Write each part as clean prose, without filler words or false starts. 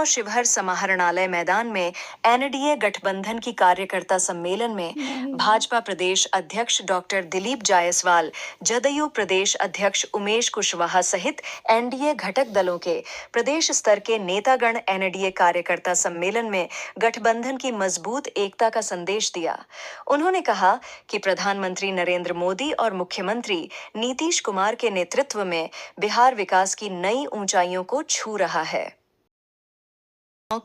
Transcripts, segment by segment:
शिवहर समाहरणालय मैदान में एनडीए गठबंधन की कार्यकर्ता सम्मेलन में भाजपा प्रदेश अध्यक्ष डॉक्टर दिलीप जायसवाल, जदयू प्रदेश अध्यक्ष उमेश कुशवाहा सहित एनडीए घटक दलों के प्रदेश स्तर के नेतागण एनडीए कार्यकर्ता सम्मेलन में गठबंधन की मजबूत एकता का संदेश दिया। उन्होंने कहा कि प्रधानमंत्री नरेंद्र मोदी और मुख्यमंत्री नीतीश कुमार के नेतृत्व में बिहार विकास की नई ऊंचाइयों को छू रहा है।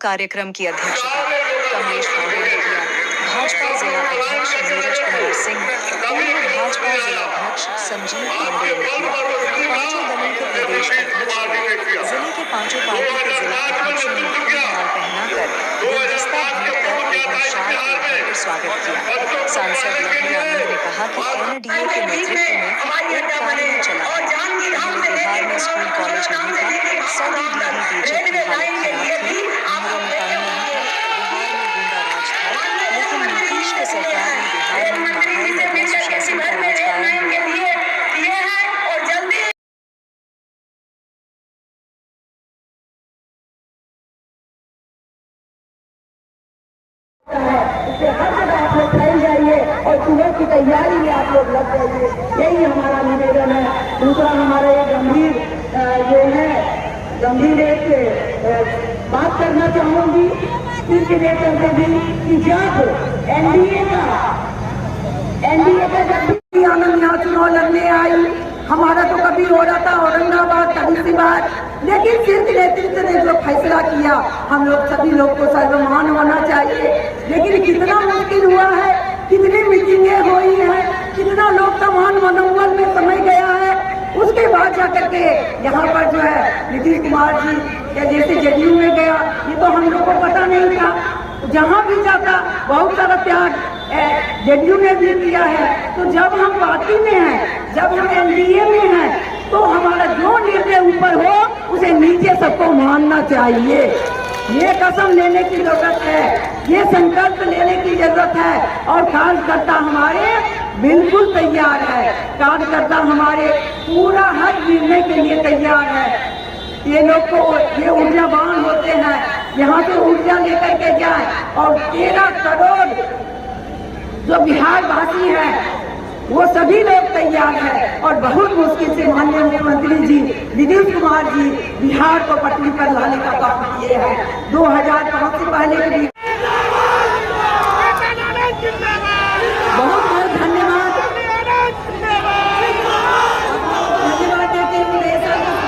कार्यक्रम की अध्यक्षता कमलेश पांडे ने किया। भाजपा जिला अध्यक्ष नीरज कुमार सिंह, पूर्व भाजपा जिला अध्यक्ष संजीव पांडे ने किया। पांचों दलों के प्रदेश अध्यक्ष को जिले के पांचों पार्टी के जिला अध्यक्षों ने हार पहनाकर गुलदस्ता भेंट कर एवं शाल ओढ़ाकर स्वागत किया। सांसद लखन आनंद ने कहा कि एनडीए के नेतृत्व में एक कार्य चला है। बिहार में स्कूल कॉलेज नहीं था, सभी डीडी बीजेपी की हालत खराब थी, घरों में पानी नहीं था, बिहार में गुंडाराज था, लेकिन नीतीश की सरकार ने बिहार में माहौल बदला, सुशासन का राज कायम हुआ। और चुनाव की तैयारी में आप लोग लग जाइए, यही हमारा निवेदन है। दूसरा हमारा एक गंभीर एक बात करना चाहूंगी सिर्फ नेता से भी कि जब एनडीए का जब भी आनंद यहाँ चुनाव लड़ने आई, हमारा तो कभी हो रहा था औरंगाबाद, कभी सिवान, लेकिन सिर्फ नेतृत्व ने जो फैसला किया, हम लोग सभी लोग को सर्वमान होना चाहिए। लेकिन कितना मुश्किल हुआ है, कितनी मीटिंगें हुई हैं, कितना लोग समान मनोबल में समय गया है, उसके बाद जाकर के यहाँ पर जो है नीतीश कुमार जी या जैसे जदयू में गया, ये तो हम लोग को पता नहीं था। जहाँ भी जाता बहुत सारा त्याग जदयू ने भी किया है। तो जब हम पार्टी में हैं, जब हम एनडीए में हैं, तो हमारा जो निर्णय ऊपर हो उसे नीचे सबको मानना चाहिए। ये कसम लेने की जरूरत है, ये संकल्प लेने की जरूरत है। और कार्यकर्ता हमारे बिल्कुल तैयार है, कार्यकर्ता हमारे पूरा हर निर्णय के लिए तैयार है। ये लोग को ये ऊर्जावान होते हैं, यहाँ से ऊर्जा लेकर के जाए। और 13 करोड़ जो बिहार वासी हैं वो सभी लोग तैयार है। और बहुत मुश्किल से माननीय मुख्यमंत्री जी नीतीश कुमार जी बिहार को पटरी पर लाने का काम किए हैं। 2005 से पहले के लिए बहुत बहुत धन्यवाद देते हूँ,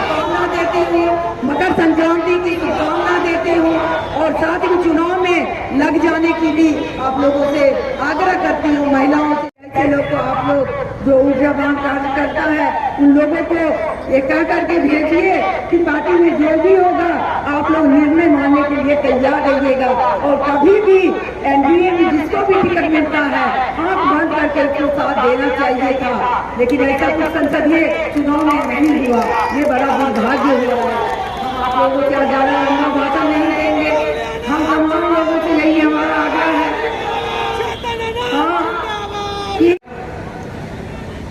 शुभकामना देती हूँ, मकर संक्रांति की शुभकामना देती हूँ। और साथ ही चुनाव में लग जाने की भी आप लोगों से आग्रह करती हूँ, महिलाओं से। ऐसे लोग को आप लोग जो ऊर्जावान कार्य करता है, उन लोगों को ये कह करके भेजिए कि पार्टी में जो भी होगा आप लोग निर्णय मानने के लिए तैयार रहिएगा। और कभी भी एनडीए में जिसको भी टिकट मिलता है, आंख बंद करके उसको साथ देना चाहिए था। लेकिन ऐसा कुछ संसदीय चुनाव में नहीं हुआ, ये बड़ा दुर्भाग्य हुआ है। हम आप लोगों से ज्यादा लंबा भाषण नहीं देंगे, हम तमाम लोगों से यही हमारा आग्रह है।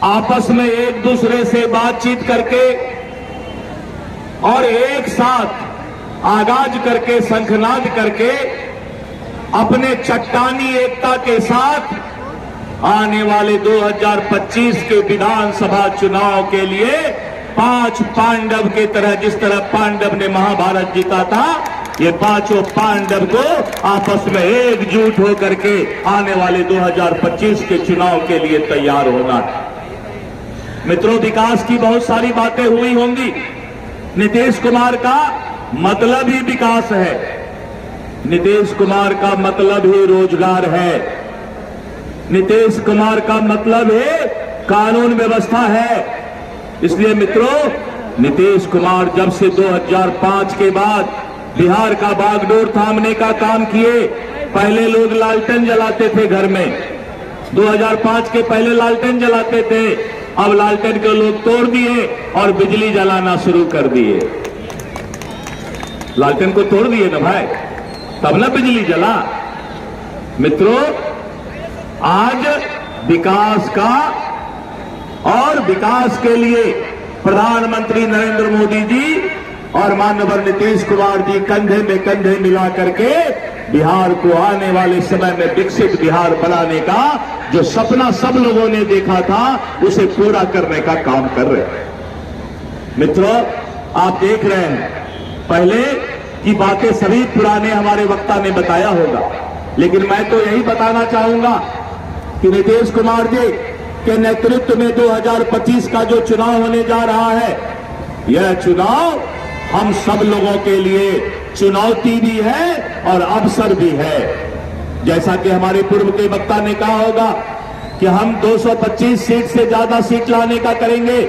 आपस में एक दूसरे से बातचीत करके और एक साथ आगाज करके, शंखनाद करके, अपने चट्टानी एकता के साथ आने वाले 2025 के विधानसभा चुनाव के लिए 5 पांडव के तरह, जिस तरह पांडव ने महाभारत जीता था, ये 5 पांडव को आपस में एकजुट होकर के आने वाले 2025 के चुनाव के लिए तैयार होना है। मित्रों, विकास की बहुत सारी बातें हुई होंगी। नीतीश कुमार का मतलब ही विकास है, नीतीश कुमार का मतलब ही रोजगार है, नीतीश कुमार का मतलब है कानून व्यवस्था है। इसलिए मित्रों, नीतीश कुमार जब से 2005 के बाद बिहार का बागडोर थामने का काम किए, पहले लोग लालटेन जलाते थे घर में, 2005 के पहले लालटेन जलाते थे, अब लालटेन को लोग तोड़ दिए और बिजली जलाना शुरू कर दिए। लालटेन को तोड़ दिए ना भाई, तब ना बिजली जला। मित्रों, आज विकास का और विकास के लिए प्रधानमंत्री नरेंद्र मोदी जी और माननीय नीतीश कुमार जी कंधे में कंधे मिला करके बिहार को आने वाले समय में विकसित बिहार बनाने का जो सपना सब लोगों ने देखा था उसे पूरा करने का काम कर रहे हैं। मित्रों, आप देख रहे हैं पहले की बातें सभी पुराने हमारे वक्ता ने बताया होगा, लेकिन मैं तो यही बताना चाहूंगा कि नीतीश कुमार जी के नेतृत्व में 2025 का जो चुनाव होने जा रहा है, यह चुनाव हम सब लोगों के लिए चुनौती भी है और अवसर भी है। जैसा कि हमारे पूर्व के वक्ता ने कहा होगा कि हम 225 सीट से ज्यादा सीट लाने का करेंगे।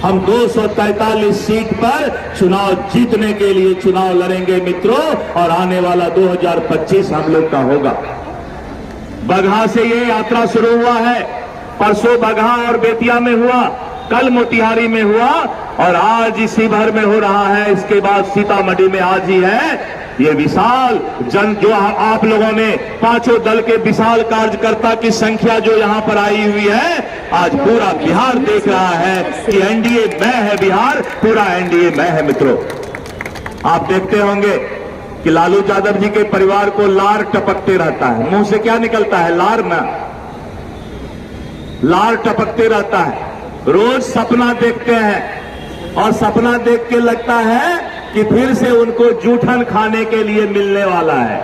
हम 243 सीट पर चुनाव जीतने के लिए चुनाव लड़ेंगे मित्रों, और आने वाला 2025 हम लोग का होगा। बगहा से ये यात्रा शुरू हुआ है, परसों बगहा और बेतिया में हुआ, कल मोतिहारी में हुआ और आज इसी भर में हो रहा है। इसके बाद सीतामढ़ी में आज ही है। ये विशाल जन जो आप लोगों ने पांचों दल के विशाल कार्यकर्ता की संख्या जो यहां पर आई हुई है, आज पूरा बिहार देख रहा है कि एनडीए में है बिहार, पूरा एनडीए में है। मित्रों, आप देखते होंगे कि लालू यादव जी के परिवार को लार टपकते रहता है, मुंह से क्या निकलता है? लार ना, लार टपकते रहता है। रोज सपना देखते हैं और सपना देख के लगता है कि फिर से उनको जूठन खाने के लिए मिलने वाला है,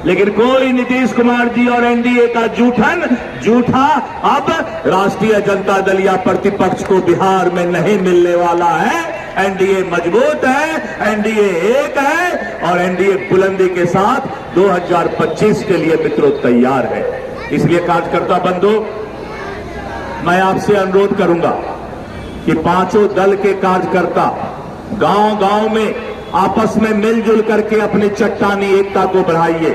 लेकिन कोई नीतीश कुमार जी और एनडीए का जूठा अब राष्ट्रीय जनता दल या प्रतिपक्ष को बिहार में नहीं मिलने वाला है। एनडीए मजबूत है, एनडीए एक है और एनडीए बुलंदी के साथ 2025 के लिए मित्रों तैयार है। इसलिए कार्यकर्ता बंधु, मैं आपसे अनुरोध करूंगा कि पांचों दल के कार्यकर्ता गांव-गांव में आपस में मिलजुल करके अपनी चट्टानी एकता को बढ़ाइए।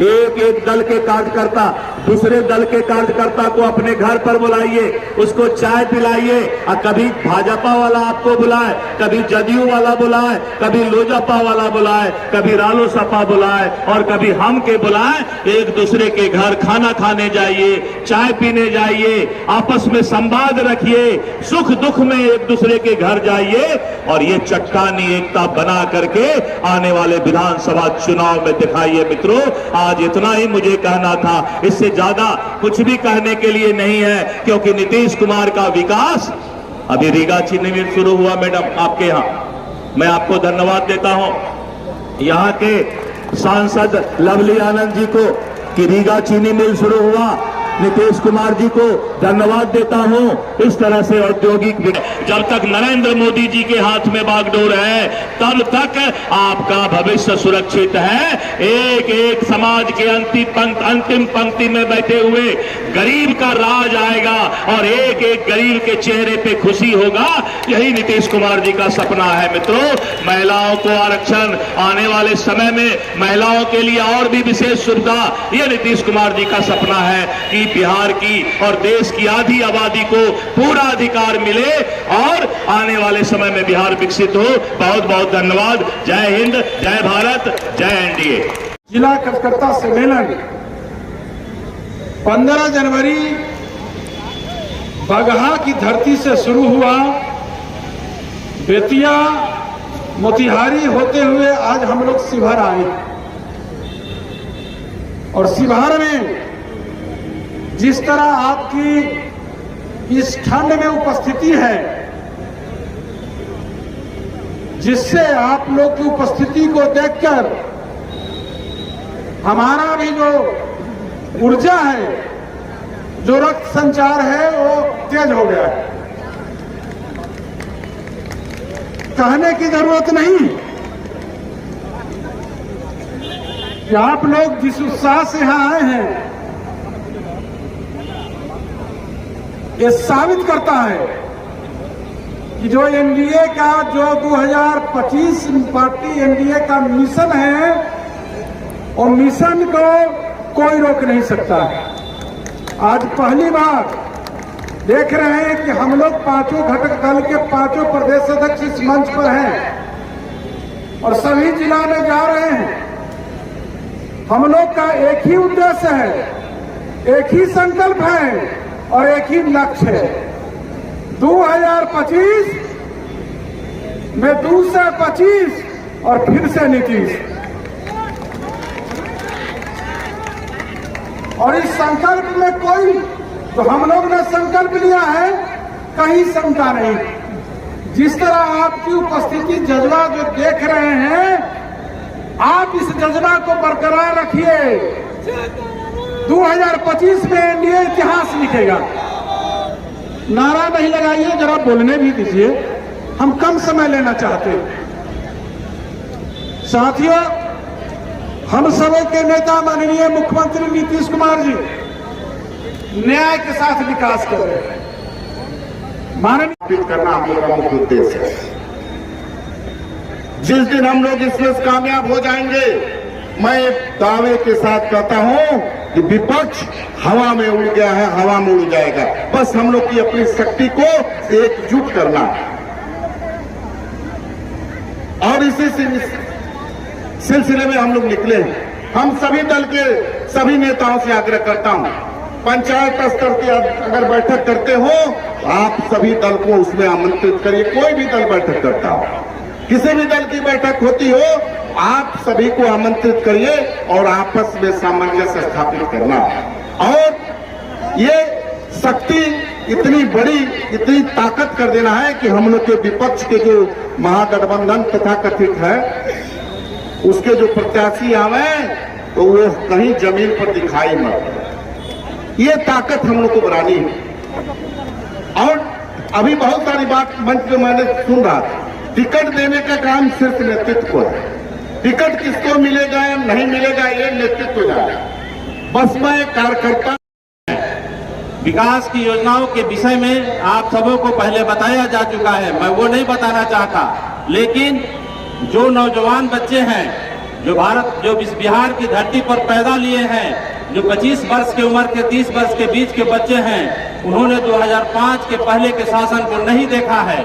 एक एक दल के कार्यकर्ता दूसरे दल के कार्यकर्ता को अपने घर पर बुलाइए, उसको चाय पिलाइए। और कभी भाजपा वाला आपको बुलाए, कभी जदयू वाला बुलाए, कभी लोजपा वाला बुलाए, कभी रालोसपा बुलाए और कभी हम के बुलाए। एक दूसरे के घर खाना खाने जाइए, चाय पीने जाइए, आपस में संवाद रखिए, सुख दुख में एक दूसरे के घर जाइए और ये चट्टानी एकता बना करके आने वाले विधानसभा चुनाव में दिखाइए। मित्रों, आज इतना ही मुझे कहना था, इससे ज्यादा कुछ भी कहने के लिए नहीं है, क्योंकि नीतीश कुमार का विकास अभी रीगा चीनी मिल शुरू हुआ। मैडम, आपके यहां मैं आपको धन्यवाद देता हूं, यहां के सांसद लवली आनंद जी को कि रीगा चीनी मिल शुरू हुआ। नीतीश कुमार जी को धन्यवाद देता हूं। इस तरह से औद्योगिक जब तक नरेंद्र मोदी जी के हाथ में बागडोर है तब तक आपका भविष्य सुरक्षित है। एक एक समाज के अंतिम पंक्ति में बैठे हुए गरीब का राज आएगा और एक एक गरीब के चेहरे पे खुशी होगा। यही नीतीश कुमार जी का सपना है। मित्रों, महिलाओं को आरक्षण, आने वाले समय में महिलाओं के लिए और भी विशेष सुविधा, यह नीतीश कुमार जी का सपना है कि बिहार की और देश की आधी आबादी को पूरा अधिकार मिले और आने वाले समय में बिहार विकसित हो। बहुत बहुत धन्यवाद। जय हिंद, जय भारत, जय एनडीए। जिला कार्यकर्ता सम्मेलन 15 जनवरी बगहा की धरती से शुरू हुआ, बेतिया मोतिहारी होते हुए आज हम लोग शिवहर आए और शिवहर में जिस तरह आपकी इस ठंड में उपस्थिति है, जिससे आप लोग की उपस्थिति को देखकर हमारा भी जो ऊर्जा है, जो रक्त संचार है, वो तेज हो गया है। कहने की जरूरत नहीं कि आप लोग जिस उत्साह से यहां आए हैं, ये साबित करता है कि जो एनडीए का जो 2025 पार्टी एनडीए का मिशन है, और मिशन को कोई रोक नहीं सकता। आज पहली बार देख रहे हैं कि हम लोग पांचों घटक दल के पांचों प्रदेश अध्यक्ष इस मंच पर हैं और सभी जिला में जा रहे हैं। हम लोग का एक ही उद्देश्य है, एक ही संकल्प है और एक ही लक्ष्य है। 2025 में 2 से 25 और फिर से नीतीश। और इस संकल्प में कोई जो हम लोग ने संकल्प लिया है कहीं शंका नहीं। जिस तरह आपकी उपस्थिति जज्बा जो देख रहे हैं, आप इस जज्बा को बरकरार रखिए। 2025 में एनडीए इतिहास लिखेगा। नारा नहीं लगाइए, जरा बोलने भी दीजिए, हम कम समय लेना चाहते हैं। साथियों, हम सबों के नेता माननीय मुख्यमंत्री नीतीश कुमार जी न्याय के साथ विकास कर रहे हैं। माननीय करना हम लोग का मुख्य उद्देश्य है। जिस दिन हम लोग इसमें कामयाब हो जाएंगे, मैं दावे के साथ कहता हूं कि विपक्ष हवा में उड़ गया है, हवा में उड़ जाएगा। बस हम लोग की अपनी शक्ति को एकजुट करना है। और इसी सिलसिले में हम लोग निकले हैं। हम सभी दल के सभी नेताओं से आग्रह करता हूं, पंचायत स्तर की अगर बैठक करते हो, आप सभी दल को उसमें आमंत्रित करिए। कोई भी दल बैठक करता हो, किसी भी दल की बैठक होती हो, आप सभी को आमंत्रित करिए और आपस में सामंजस्य स्थापित करना। और ये शक्ति इतनी बड़ी, इतनी ताकत कर देना है कि हम लोग के विपक्ष के जो महागठबंधन तथा कथित है, उसके जो प्रत्याशी आवे तो वो कहीं जमीन पर दिखाई मत। ये ताकत हम लोग को बनानी है। और अभी बहुत सारी बात मंच में मैंने सुन रहा था, टिकट देने का काम सिर्फ नेतृत्व को है। टिकट किसको मिलेगा या नहीं मिलेगा ये नेतृत्व जाने। बस मैं एक कार्यकर्ता। विकास की योजनाओं के विषय में आप सबों को पहले बताया जा चुका है, मैं वो नहीं बताना चाहता। लेकिन जो नौजवान बच्चे हैं, जो इस बिहार की धरती पर पैदा लिए हैं, जो 25 वर्ष की उम्र के 30 वर्ष के बीच के बच्चे हैं, उन्होंने 2005 के पहले के शासन को नहीं देखा है,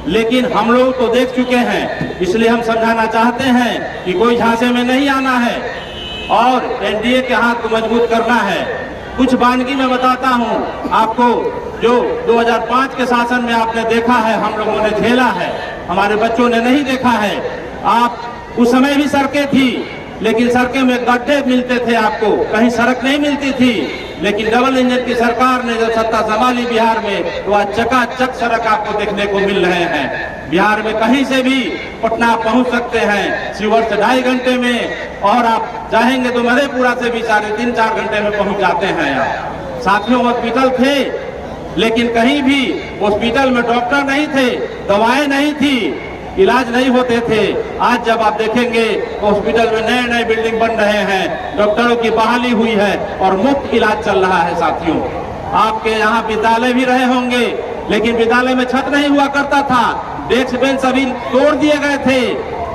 लेकिन हम लोग तो देख चुके हैं। इसलिए हम समझाना चाहते हैं कि कोई झांसे में नहीं आना है और एनडीए के हाथ को मजबूत करना है। कुछ वानगी मैं बताता हूं आपको, जो 2005 के शासन में आपने देखा है, हम लोगों ने झेला है, हमारे बच्चों ने नहीं देखा है। आप उस समय भी सड़कें थी, लेकिन सड़कें में गड्ढे मिलते थे, आपको कहीं सड़क नहीं मिलती थी। लेकिन डबल इंजन की सरकार ने जब सत्ता संभाली बिहार में, तो आज चकाचक सड़क आपको देखने को मिल रहे हैं। बिहार में कहीं से भी पटना पहुंच सकते हैं शिवहर से 2.5 घंटे में, और आप चाहेंगे तो मधेपुरा से भी 3-4 घंटे में पहुंच जाते हैं। यहाँ साथियों हॉस्पिटल थे, लेकिन कहीं भी हॉस्पिटल में डॉक्टर नहीं थे, दवाएं नहीं थी, इलाज नहीं होते थे। आज जब आप देखेंगे हॉस्पिटल में नए नए बिल्डिंग बन रहे हैं, डॉक्टरों की बहाली हुई है और मुफ्त इलाज चल रहा है। साथियों, आपके यहाँ विद्यालय भी रहे होंगे, लेकिन विद्यालय में छत नहीं हुआ करता था, डेस्क बेंच सभी तोड़ दिए गए थे।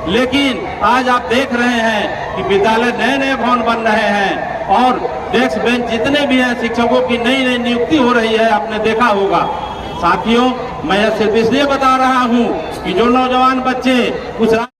लेकिन आज आप देख रहे हैं कि विद्यालय नए नए भवन बन रहे हैं और डेस्क बेंच जितने भी हैं, शिक्षकों की नई नई नियुक्ति हो रही है, आपने देखा होगा। साथियों, मैं सिर्फ इसलिए बता रहा हूं कि जो नौजवान बच्चे कुछ